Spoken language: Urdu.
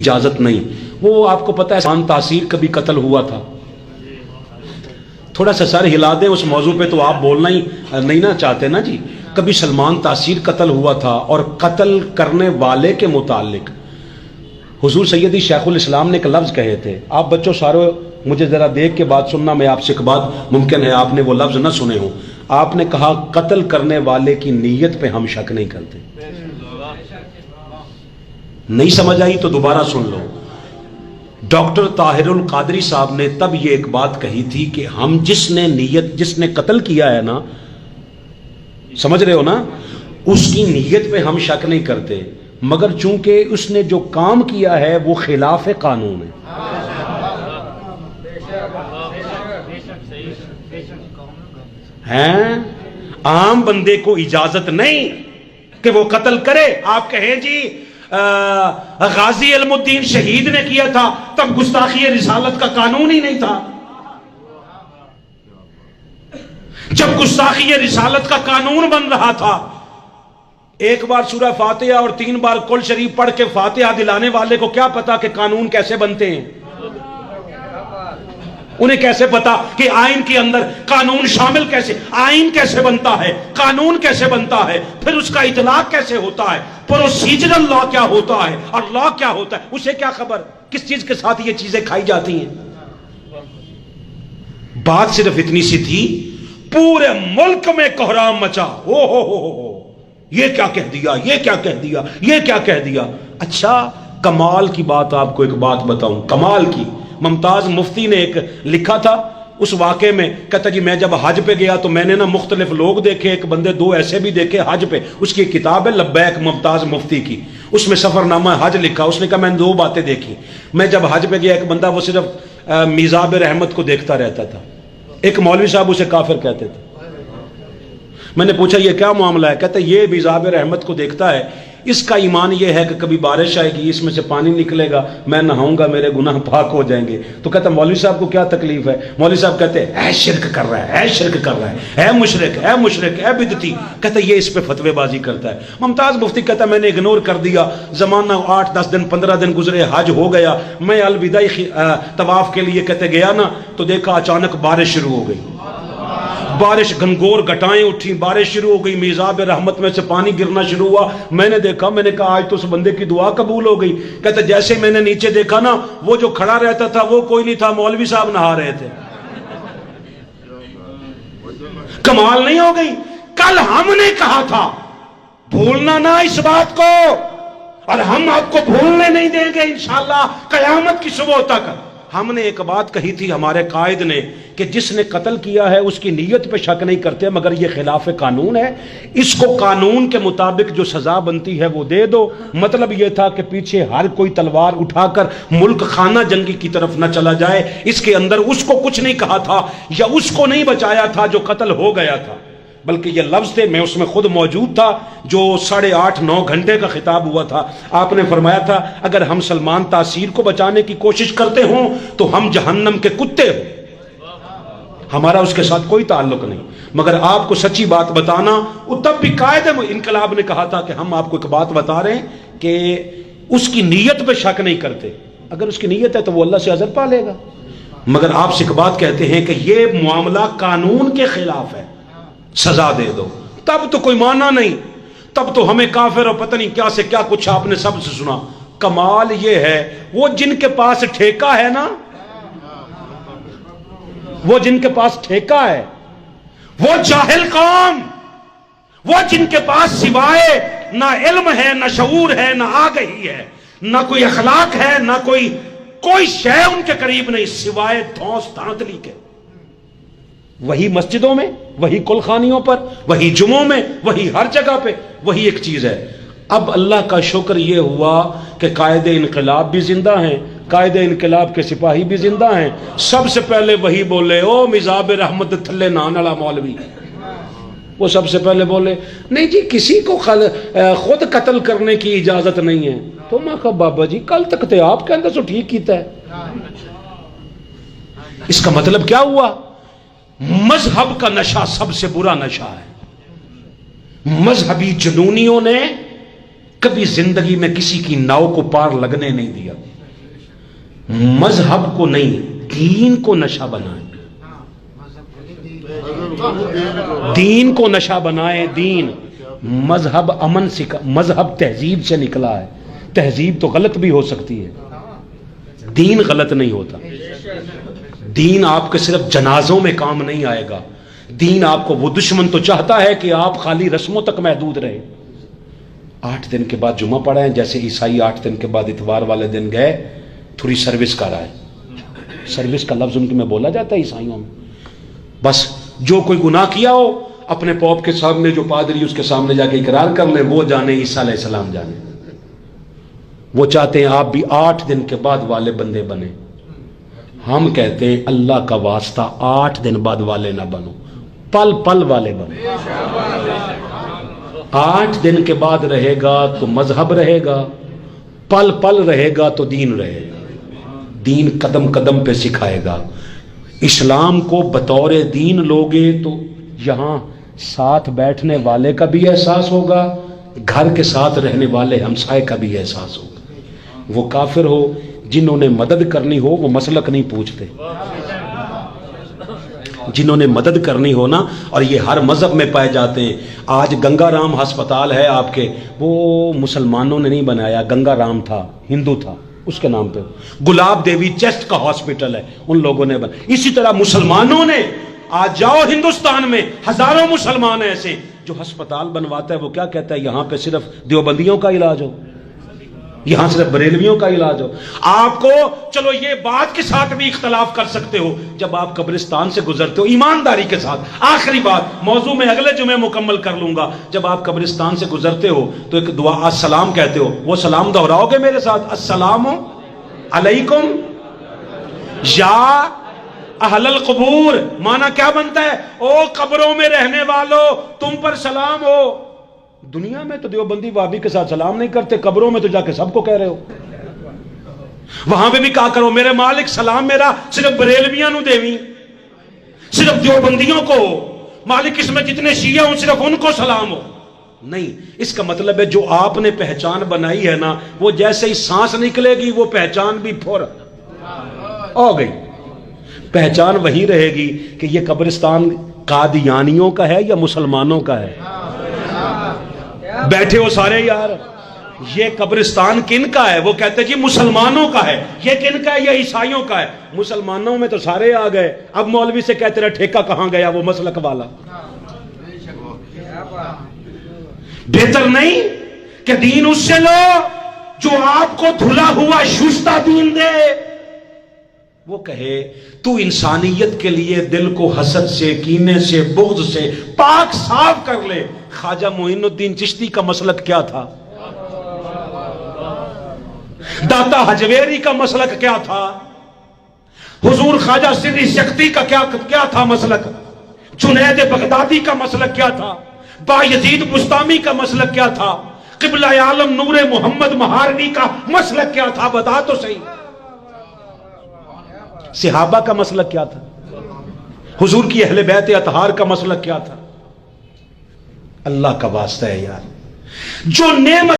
اجازت نہیں. وہ آپ کو پتہ ہے سلمان تاثیر کا بھی قتل ہوا تھا. تھوڑا سا سر ہلا دیں اس موضوع پہ تو آپ بولنا ہی نہیں نا چاہتے نا جی. کبھی سلمان تاثیر قتل ہوا تھا اور قتل کرنے والے کے متعلق حضور سیدی شیخ الاسلام نے ایک لفظ کہے تھے. آپ بچوں سارے مجھے ذرا دیکھ کے بات سننا. میں آپ سے ایک بات, ممکن ہے آپ نے وہ لفظ نہ سنے ہوں. آپ نے کہا قتل کرنے والے کی نیت پہ ہم شک نہیں کرتے. نہیں سمجھ آئی تو دوبارہ سن لو. ڈاکٹر طاہر القادری صاحب نے تب یہ ایک بات کہی تھی کہ ہم جس نے قتل کیا ہے نا, سمجھ رہے ہو نا, اس کی نیت پہ ہم شک نہیں کرتے, مگر چونکہ اس نے جو کام کیا ہے وہ خلاف قانون ہے. ہیں عام بندے کو اجازت نہیں کہ وہ قتل کرے. آپ کہیں جی غازی علم الدین شہید نے کیا تھا تب گستاخی رسالت کا قانون ہی نہیں تھا. جب گستاخی رسالت کا قانون بن رہا تھا, ایک بار سورہ فاتحہ اور 3 بار کل شریف پڑھ کے فاتحہ دلانے والے کو کیا پتا کہ قانون کیسے بنتے ہیں؟ انہیں کیسے پتا کہ آئین کے اندر قانون شامل کیسے, آئین کیسے بنتا ہے, قانون کیسے بنتا ہے, پھر اس کا اطلاق کیسے ہوتا ہے, پروسیجرل لا کیا ہوتا ہے اور لا کیا ہوتا ہے, اسے کیا خبر کس چیز کے ساتھ یہ چیزیں کھائی جاتی ہیں. بات صرف اتنی سی تھی, پورے ملک میں کوہرام مچا. ہو یہ کیا کہہ دیا, یہ کیا کہہ دیا, یہ کیا کہہ دیا. اچھا کمال کی بات آپ کو ایک بات بتاؤں, کمال کی. ممتاز مفتی نے ایک لکھا تھا اس واقعے میں, کہتا جی میں جب حج پہ گیا تو میں نے نا مختلف لوگ دیکھے, ایک بندے 2 ایسے بھی دیکھے حج پہ. اس کی کتاب ہے لبیک ممتاز مفتی کی, اس میں سفر نامہ حج لکھا. اس نے کہا میں نے 2 باتیں دیکھی. میں جب حج پہ گیا, ایک بندہ وہ صرف میزاب رحمت کو دیکھتا رہتا تھا, ایک مولوی صاحب اسے کافر کہتے تھے. میں نے پوچھا یہ کیا معاملہ ہے؟ کہتا یہ میزاب رحمت کو دیکھتا ہے, اس کا ایمان یہ ہے کہ کبھی بارش آئے گی, اس میں سے پانی نکلے گا, میں نہاؤں گا, میرے گناہ پاک ہو جائیں گے. تو کہتا مولوی صاحب کو کیا تکلیف ہے؟ مولوی صاحب کہتے اے شرک کر رہا ہے, اے شرک کر رہا ہے, اے مشرک, اے مشرک, اے بدعتی. کہتا یہ اس پہ فتوی بازی کرتا ہے. ممتاز مفتی کہتا میں نے اگنور کر دیا, زمانہ 8-10 دن 15 دن گزرے, حج ہو گیا, میں الوداعی طواف کے لیے کہتے گیا نا, تو دیکھا اچانک بارش شروع ہو گئی. بارش گھنگور گھٹائیں اٹھی, بارش شروع ہو گئی, میزاب رحمت میں سے پانی گرنا شروع ہوا. میں نے دیکھا, میں نے کہا آج تو اس بندے کی دعا قبول ہو گئی. کہتے جیسے میں نے نیچے دیکھا نا, وہ جو کھڑا رہتا تھا وہ کوئی نہیں تھا, مولوی صاحب نہا رہے تھے. کمال نہیں ہو گئی؟ کل ہم نے کہا تھا بھولنا نہ اس بات کو, اور ہم آپ کو بھولنے نہیں دیں گے انشاءاللہ قیامت کی صبح تک. ہم نے ایک بات کہی تھی ہمارے قائد نے کہ جس نے قتل کیا ہے اس کی نیت پہ شک نہیں کرتے, مگر یہ خلاف قانون ہے, اس کو قانون کے مطابق جو سزا بنتی ہے وہ دے دو. مطلب یہ تھا کہ پیچھے ہر کوئی تلوار اٹھا کر ملک خانہ جنگی کی طرف نہ چلا جائے. اس کے اندر اس کو کچھ نہیں کہا تھا یا اس کو نہیں بچایا تھا جو قتل ہو گیا تھا, بلکہ یہ لفظ تھے, میں اس میں خود موجود تھا, جو 8.5-9 گھنٹے کا خطاب ہوا تھا. آپ نے فرمایا تھا اگر ہم سلمان تاثیر کو بچانے کی کوشش کرتے ہوں تو ہم جہنم کے کتے ہوں, ہمارا اس کے ساتھ کوئی تعلق نہیں. مگر آپ کو سچی بات بتانا, تب بھی قائد انقلاب نے کہا تھا کہ ہم آپ کو ایک بات بتا رہے ہیں کہ اس کی نیت پہ شک نہیں کرتے, اگر اس کی نیت ہے تو وہ اللہ سے اجر پا لے گا. مگر آپ سے ایک بات کہتے ہیں کہ یہ معاملہ قانون کے خلاف ہے, سزا دے دو. تب تو کوئی مانا نہیں, تب تو ہمیں کافر اور پتہ نہیں کیا سے کیا کچھ آپ نے سب سے سنا. کمال یہ ہے وہ جن کے پاس ٹھیکہ ہے نا, وہ جن کے پاس ٹھیکہ ہے, وہ جاہل قوم, وہ جن کے پاس سوائے نہ علم ہے, نہ شعور ہے, نہ آگہی ہے, نہ کوئی اخلاق ہے, نہ کوئی شے ان کے قریب نہیں سوائے دھونس دھاندلی کے. وہی مسجدوں میں, وہی کلخانیوں پر, وہی جمعوں میں, وہی ہر جگہ پہ وہی ایک چیز ہے. اب اللہ کا شکر یہ ہوا کہ قائد انقلاب بھی زندہ ہیں, قائد انقلاب کے سپاہی بھی زندہ ہیں. سب سے پہلے وہی بولے, او میزاب رحمت تھلے نان والا مولوی, وہ سب سے پہلے بولے نہیں جی کسی کو خود قتل کرنے کی اجازت نہیں ہے. تو میں کہا بابا جی کل تک تھے آپ کے اندر سو ٹھیک کیتا ہے. اس کا مطلب کیا ہوا؟ مذہب کا نشہ سب سے برا نشہ ہے. مذہبی جنونیوں نے کبھی زندگی میں کسی کی ناؤ کو پار لگنے نہیں دیا. مذہب کو نہیں دین کو نشہ بنائیں, دین کو نشہ بنائیں. دین مذہب امن سکھا, مذہب تہذیب سے نکلا ہے. تہذیب تو غلط بھی ہو سکتی ہے, دین غلط نہیں ہوتا. دین آپ کے صرف جنازوں میں کام نہیں آئے گا. دین آپ کو, وہ دشمن تو چاہتا ہے کہ آپ خالی رسموں تک محدود رہے. 8 دن کے بعد جمعہ پڑھائیں, جیسے عیسائی 8 دن کے بعد اتوار والے دن گئے تھوڑی سروس کر رہا ہے. سروس کا لفظ ان کے میں بولا جاتا ہے عیسائیوں میں. بس جو کوئی گناہ کیا ہو اپنے پوپ کے سامنے, جو پادری اس کے سامنے جا کے اقرار کر لیں, وہ جانے, عیسیٰ علیہ السلام جانے. وہ چاہتے ہیں آپ بھی 8 دن کے بعد والے بندے بنے. ہم کہتے ہیں اللہ کا واسطہ 8 دن بعد والے نہ بنو, پل پل والے بنو. 8 دن کے بعد رہے گا تو مذہب رہے گا, پل پل رہے گا تو دین رہے گا. دین قدم قدم پہ سکھائے گا. اسلام کو بطور دین لوگے تو یہاں ساتھ بیٹھنے والے کا بھی احساس ہوگا, گھر کے ساتھ رہنے والے ہمسائے کا بھی احساس ہوگا. وہ کافر ہو, جنہوں نے مدد کرنی ہو وہ مسلک نہیں پوچھتے. جنہوں نے مدد کرنی ہو نا, اور یہ ہر مذہب میں پائے جاتے ہیں. آج گنگا رام ہسپتال ہے آپ کے, وہ مسلمانوں نے نہیں بنایا, گنگا رام تھا, ہندو تھا, اس کے نام پہ. گلاب دیوی چیسٹ کا ہاسپٹل ہے, ان لوگوں نے بنا. اسی طرح مسلمانوں نے, آج جاؤ ہندوستان میں ہزاروں مسلمان ایسے جو ہسپتال بنواتا ہے. وہ کیا کہتا ہے, یہاں پہ صرف دیوبندیوں کا علاج ہو, یہاں صرف بریلویوں کا علاج ہو. آپ کو چلو یہ بات کے ساتھ بھی اختلاف کر سکتے ہو, جب آپ قبرستان سے گزرتے ہو ایمانداری کے ساتھ. آخری بات, موضوع میں اگلے جمعے مکمل کر لوں گا. جب آپ قبرستان سے گزرتے ہو تو ایک دعا السلام کہتے ہو, وہ سلام دہراؤ گے میرے ساتھ؟ السلام علیکم یا اہل القبور. معنی کیا بنتا ہے؟ او قبروں میں رہنے والوں, تم پر سلام ہو. دنیا میں تو دیوبندی وہابی کے ساتھ سلام نہیں کرتے, قبروں میں تو جا کے سب کو کہہ رہے ہو. وہاں پہ بھی کہا کرو میرے مالک سلام میرا صرف بریلویاں نو دیویں, صرف دیوبندیوں کو مالک, اس میں جتنے شیعہ ہوں صرف ان کو سلام ہو. نہیں, اس کا مطلب ہے جو آپ نے پہچان بنائی ہے نا, وہ جیسے ہی سانس نکلے گی وہ پہچان بھی پھر ہو گئی. پہچان وہی رہے گی کہ یہ قبرستان قادیانیوں کا ہے یا مسلمانوں کا ہے. بیٹھے ہو سارے یار, یہ قبرستان کن کا ہے؟ وہ کہتے ہیں جی مسلمانوں کا ہے. یہ کن کا ہے؟ یہ عیسائیوں کا ہے. مسلمانوں میں تو سارے آ گئے, اب مولوی سے کہتے رہے ٹھیکہ کہاں گیا وہ مسلک والا. بہتر نہیں کہ دین اس سے لو جو آپ کو دھلا ہوا شستہ دین دے. وہ کہے تو انسانیت کے لیے دل کو حسد سے, کینے سے, بغض سے پاک صاف کر لے. خواجہ معین الدین چشتی کا مسلک کیا تھا؟ داتا حجویری کا مسلک کیا تھا؟ حضور خواجہ سری شکتی کا کیا تھا مسلک؟ جنید بغدادی کا مسلک کیا تھا؟ با یزید بستامی کا مسلک کیا تھا؟ قبلہ عالم نور محمد مہاروی کا مسلک کیا تھا؟ بتا تو صحیح. صحابہ کا مسلک کیا تھا؟ حضور کی اہل بیت اطہار کا مسلک کیا تھا؟ اللہ کا واسطہ ہے یار, جو نعمت